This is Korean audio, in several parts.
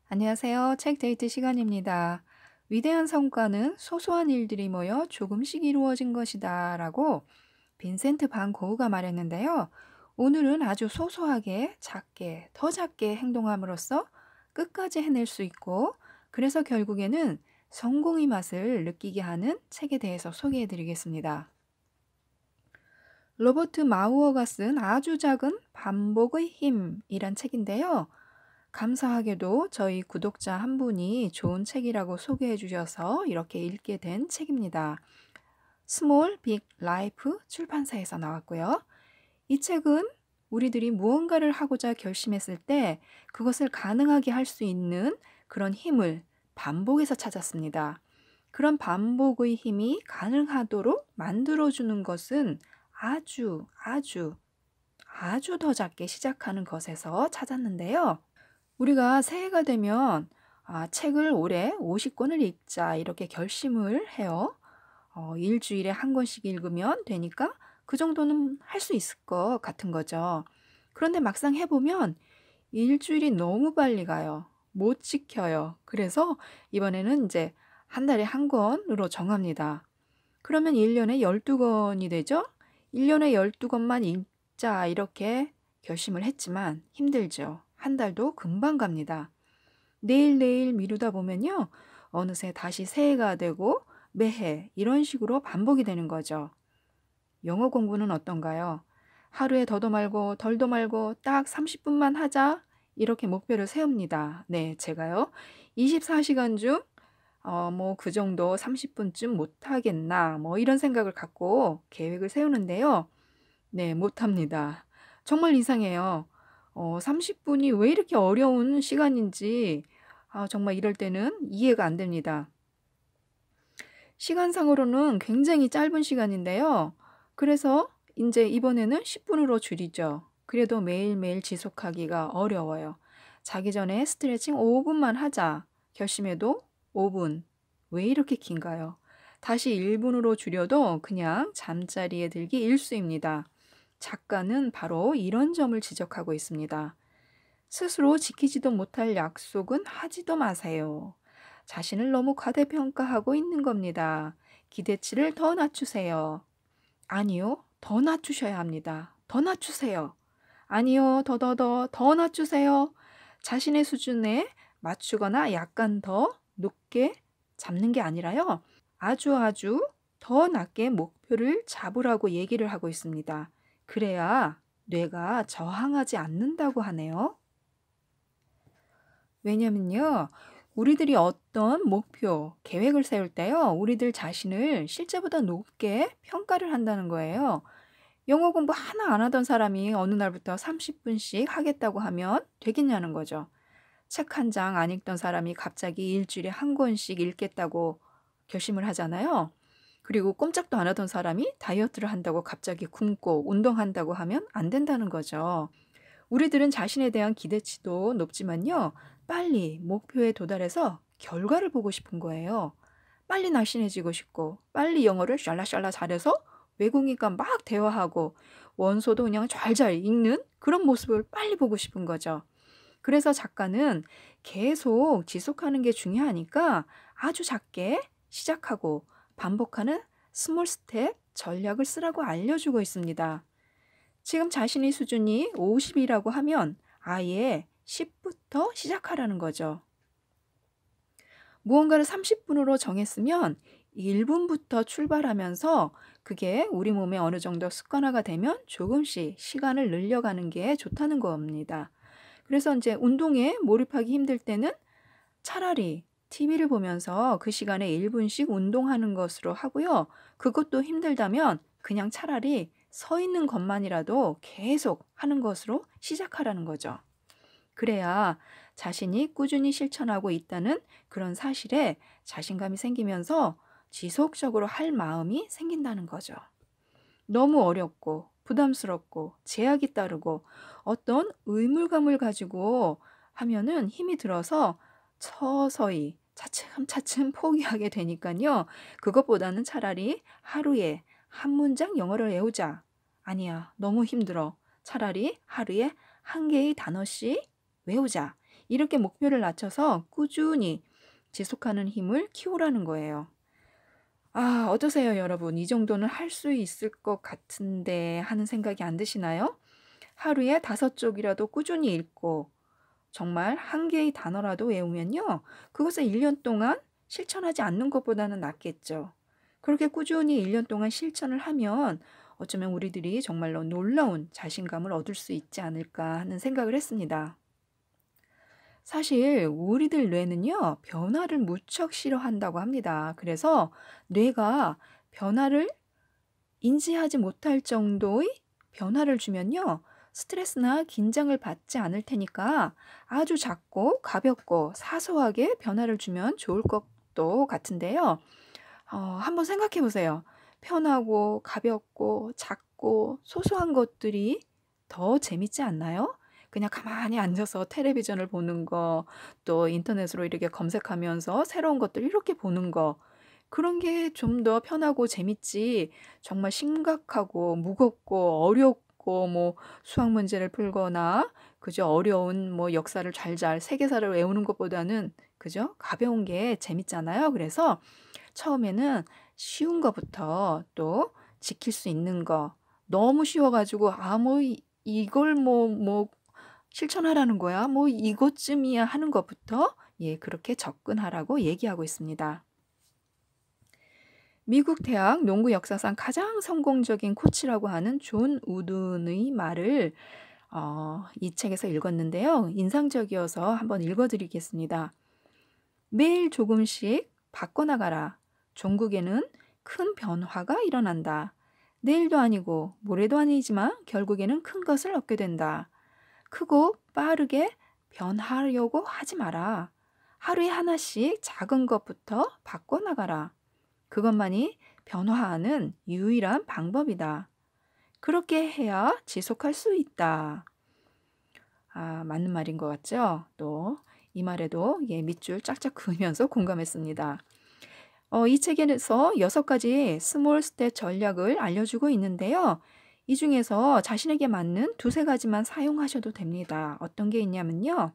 안녕하세요. 책 데이트 시간입니다. 위대한 성과는 소소한 일들이 모여 조금씩 이루어진 것이다 라고 빈센트 반 고흐가 말했는데요. 오늘은 아주 소소하게, 작게, 더 작게 행동함으로써 끝까지 해낼 수 있고, 그래서 결국에는 성공의 맛을 느끼게 하는 책에 대해서 소개해 드리겠습니다. 로버트 마우어가 쓴 아주 작은 반복의 힘이란 책인데요. 감사하게도 저희 구독자 한 분이 좋은 책이라고 소개해 주셔서 이렇게 읽게 된 책입니다. 스몰 빅 라이프 출판사에서 나왔고요. 이 책은 우리들이 무언가를 하고자 결심했을 때 그것을 가능하게 할 수 있는 그런 힘을 반복해서 찾았습니다. 그런 반복의 힘이 가능하도록 만들어주는 것은 아주 더 작게 시작하는 것에서 찾았는데요. 우리가 새해가 되면 책을 올해 50권을 읽자 이렇게 결심을 해요. 일주일에 한 권씩 읽으면 되니까 그 정도는 할 수 있을 것 같은 거죠. 그런데 막상 해보면 일주일이 너무 빨리 가요. 못 지켜요. 그래서 이번에는 이제 한 달에 한 권으로 정합니다. 그러면 1년에 12권이 되죠? 1년에 12권만 읽자 이렇게 결심을 했지만 힘들죠. 한 달도 금방 갑니다. 내일 미루다 보면요. 어느새 다시 새해가 되고 매해 이런 식으로 반복이 되는 거죠. 영어 공부는 어떤가요? 하루에 더도 말고 덜도 말고 딱 30분만 하자 이렇게 목표를 세웁니다. 네, 제가요. 24시간 중 그 정도 30분쯤 못하겠나 이런 생각을 갖고 계획을 세우는데요. 네, 못합니다. 정말 이상해요. 30분이 왜 이렇게 어려운 시간인지 정말 이럴 때는 이해가 안 됩니다. 시간상으로는 굉장히 짧은 시간인데요. 그래서 이제 이번에는 10분으로 줄이죠. 그래도 매일매일 지속하기가 어려워요. 자기 전에 스트레칭 5분만 하자 결심해도 5분. 왜 이렇게 긴가요? 다시 1분으로 줄여도 그냥 잠자리에 들기 일쑤입니다. 작가는 바로 이런 점을 지적하고 있습니다. 스스로 지키지도 못할 약속은 하지도 마세요. 자신을 너무 과대평가하고 있는 겁니다. 기대치를 더 낮추세요. 아니요, 더 낮추셔야 합니다. 더 낮추세요. 아니요, 더 낮추세요. 자신의 수준에 맞추거나 약간 더 높게 잡는 게 아니라요. 아주 더 낮게 목표를 잡으라고 얘기를 하고 있습니다. 그래야 뇌가 저항하지 않는다고 하네요. 왜냐면요. 우리들이 어떤 목표, 계획을 세울 때요. 우리들 자신을 실제보다 높게 평가를 한다는 거예요. 영어 공부 하나 안 하던 사람이 어느 날부터 30분씩 하겠다고 하면 되겠냐는 거죠. 책 한 장 안 읽던 사람이 갑자기 일주일에 한 권씩 읽겠다고 결심을 하잖아요. 그리고 꼼짝도 안 하던 사람이 다이어트를 한다고 갑자기 굶고 운동한다고 하면 안 된다는 거죠. 우리들은 자신에 대한 기대치도 높지만요. 빨리 목표에 도달해서 결과를 보고 싶은 거예요. 빨리 날씬해지고 싶고, 빨리 영어를 샬라샬라 잘해서 외국인과 막 대화하고, 원서도 그냥 잘 읽는 그런 모습을 빨리 보고 싶은 거죠. 그래서 작가는 계속 지속하는 게 중요하니까 아주 작게 시작하고 반복하는 스몰 스텝 전략을 쓰라고 알려주고 있습니다. 지금 자신의 수준이 50이라고 하면 아예 10부터 시작하라는 거죠. 무언가를 30분으로 정했으면 1분부터 출발하면서 그게 우리 몸에 어느 정도 습관화가 되면 조금씩 시간을 늘려가는 게 좋다는 겁니다. 그래서 이제 운동에 몰입하기 힘들 때는 차라리 TV를 보면서 그 시간에 1분씩 운동하는 것으로 하고요. 그것도 힘들다면 그냥 차라리 서 있는 것만이라도 계속 하는 것으로 시작하라는 거죠. 그래야 자신이 꾸준히 실천하고 있다는 그런 사실에 자신감이 생기면서 지속적으로 할 마음이 생긴다는 거죠. 너무 어렵고 부담스럽고 제약이 따르고 어떤 의무감을 가지고 하면은 힘이 들어서 서서히 차츰차츰 포기하게 되니까요. 그것보다는 차라리 하루에 한 문장 영어를 외우자. 아니야, 너무 힘들어. 차라리 하루에 한 개의 단어씩 외우자. 이렇게 목표를 낮춰서 꾸준히 지속하는 힘을 키우라는 거예요. 아, 어떠세요, 여러분? 이 정도는 할 수 있을 것 같은데 하는 생각이 안 드시나요? 하루에 5쪽이라도 꾸준히 읽고 정말 한 개의 단어라도 외우면요. 그것을 1년 동안 실천하지 않는 것보다는 낫겠죠. 그렇게 꾸준히 1년 동안 실천을 하면 어쩌면 우리들이 정말로 놀라운 자신감을 얻을 수 있지 않을까 하는 생각을 했습니다. 사실 우리들 뇌는요, 변화를 무척 싫어한다고 합니다. 그래서 뇌가 변화를 인지하지 못할 정도의 변화를 주면요, 스트레스나 긴장을 받지 않을 테니까 아주 작고 가볍고 사소하게 변화를 주면 좋을 것도 같은데요. 한번 생각해 보세요. 편하고 가볍고 작고 소소한 것들이 더 재밌지 않나요? 그냥 가만히 앉아서 텔레비전을 보는 거, 또 인터넷으로 이렇게 검색하면서 새로운 것들 이렇게 보는 거, 그런 게 좀 더 편하고 재밌지, 정말 심각하고 무겁고 어렵고 뭐 수학 문제를 풀거나 그죠? 어려운 뭐 역사를 잘 세계사를 외우는 것보다는 그죠? 가벼운 게 재밌잖아요. 그래서 처음에는 쉬운 거부터 또 지킬 수 있는 거, 너무 쉬워 가지고 '아 뭐 이걸 뭐 실천하라는 거야? 뭐 이것쯤이야.' 하는 것부터 그렇게 접근하라고 얘기하고 있습니다. 미국 대학 농구 역사상 가장 성공적인 코치라고 하는 존 우든의 말을 이 책에서 읽었는데요. 인상적이어서 한번 읽어 드리겠습니다. "매일 조금씩 바꿔나가라. 종국에는 큰 변화가 일어난다. 내일도 아니고 모레도 아니지만 결국에는 큰 것을 얻게 된다. 크고 빠르게 변하려고 하지 마라. 하루에 하나씩 작은 것부터 바꿔나가라. 그것만이 변화하는 유일한 방법이다. 그렇게 해야 지속할 수 있다." 아, 맞는 말인 것 같죠? 또 이 말에도 밑줄 짝짝 그으면서 공감했습니다. 이 책에서 6가지 스몰 스텝 전략을 알려주고 있는데요. 이 중에서 자신에게 맞는 두세 가지만 사용하셔도 됩니다. 어떤 게 있냐면요.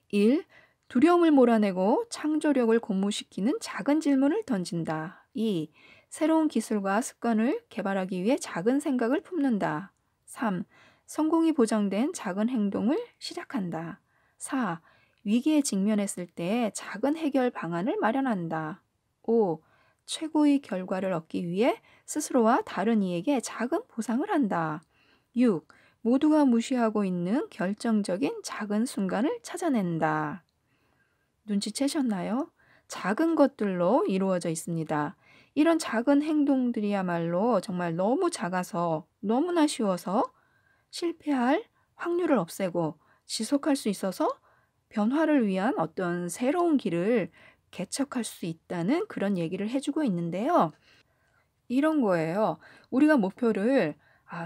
1. 두려움을 몰아내고 창조력을 고무시키는 작은 질문을 던진다. 2. 새로운 기술과 습관을 개발하기 위해 작은 생각을 품는다. 3. 성공이 보장된 작은 행동을 시작한다. 4. 위기에 직면했을 때 작은 해결 방안을 마련한다. 5. 최고의 결과를 얻기 위해 스스로와 다른 이에게 작은 보상을 한다. 6. 모두가 무시하고 있는 결정적인 작은 순간을 찾아낸다. 눈치채셨나요? 작은 것들로 이루어져 있습니다. 이런 작은 행동들이야말로 정말 너무 작아서 너무나 쉬워서 실패할 확률을 없애고 지속할 수 있어서 변화를 위한 어떤 새로운 길을 개척할 수 있다는 그런 얘기를 해주고 있는데요. 이런 거예요. 우리가 목표를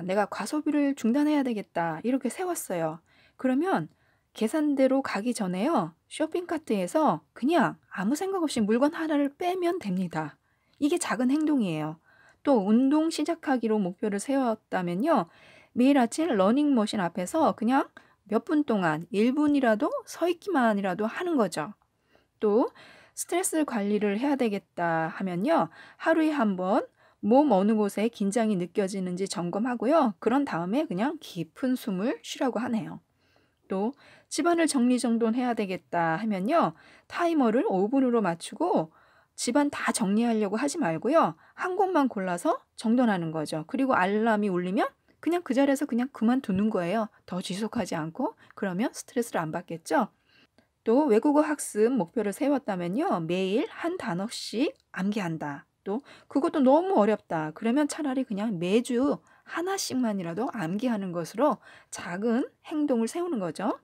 내가 과소비를 중단해야 되겠다 이렇게 세웠어요. 그러면 계산대로 가기 전에요. 쇼핑카트에서 그냥 아무 생각 없이 물건 하나를 빼면 됩니다. 이게 작은 행동이에요. 또 운동 시작하기로 목표를 세웠다면요. 매일 아침 러닝머신 앞에서 그냥 몇 분 동안 1분이라도 서 있기만이라도 하는 거죠. 또 스트레스 관리를 해야 되겠다 하면요. 하루에 한 번 몸 어느 곳에 긴장이 느껴지는지 점검하고요. 그런 다음에 그냥 깊은 숨을 쉬라고 하네요. 또 집안을 정리정돈해야 되겠다 하면요. 타이머를 5분으로 맞추고 집안 다 정리하려고 하지 말고요. 한 곳만 골라서 정돈하는 거죠. 그리고 알람이 울리면 그냥 그 자리에서 그냥 그만두는 거예요. 더 지속하지 않고. 그러면 스트레스를 안 받겠죠. 또 외국어 학습 목표를 세웠다면요. 매일 한 단어씩 암기한다. 또 그것도 너무 어렵다. 그러면 차라리 그냥 매주 하나씩만이라도 암기하는 것으로 작은 행동을 세우는 거죠.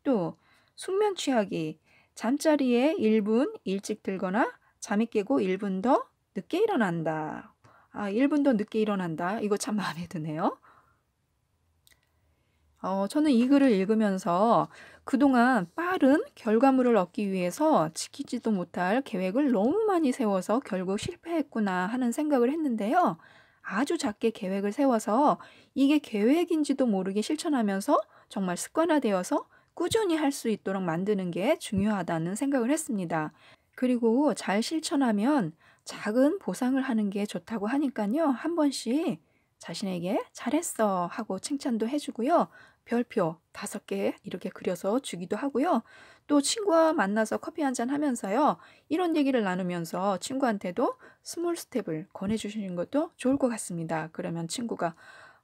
또 숙면 취하기. 잠자리에 1분 일찍 들거나 잠이 깨고 1분 더 늦게 일어난다. 1분 더 늦게 일어난다. 이거 참 마음에 드네요. 저는 이 글을 읽으면서 그동안 빠른 결과물을 얻기 위해서 지키지도 못할 계획을 너무 많이 세워서 결국 실패했구나 하는 생각을 했는데요. 아주 작게 계획을 세워서 이게 계획인지도 모르게 실천하면서 정말 습관화되어서 꾸준히 할 수 있도록 만드는 게 중요하다는 생각을 했습니다. 그리고 잘 실천하면 작은 보상을 하는 게 좋다고 하니까요. 한 번씩 자신에게 잘했어 하고 칭찬도 해주고요. 별표 5개 이렇게 그려서 주기도 하고요. 또 친구와 만나서 커피 한잔 하면서요. 이런 얘기를 나누면서 친구한테도 스몰 스텝을 권해주시는 것도 좋을 것 같습니다. 그러면 친구가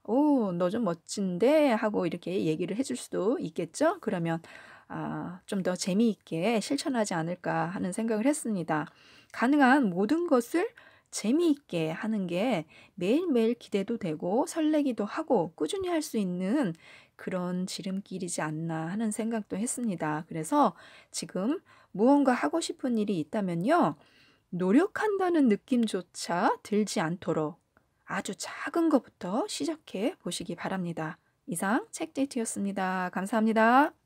오, 너 좀 멋진데 하고 이렇게 얘기를 해줄 수도 있겠죠? 그러면 좀 더 재미있게 실천하지 않을까 하는 생각을 했습니다. 가능한 모든 것을 재미있게 하는 게 매일매일 기대도 되고 설레기도 하고 꾸준히 할 수 있는 그런 지름길이지 않나 하는 생각도 했습니다. 그래서 지금 무언가 하고 싶은 일이 있다면요. 노력한다는 느낌조차 들지 않도록 아주 작은 것부터 시작해 보시기 바랍니다. 이상 책데이트였습니다. 감사합니다.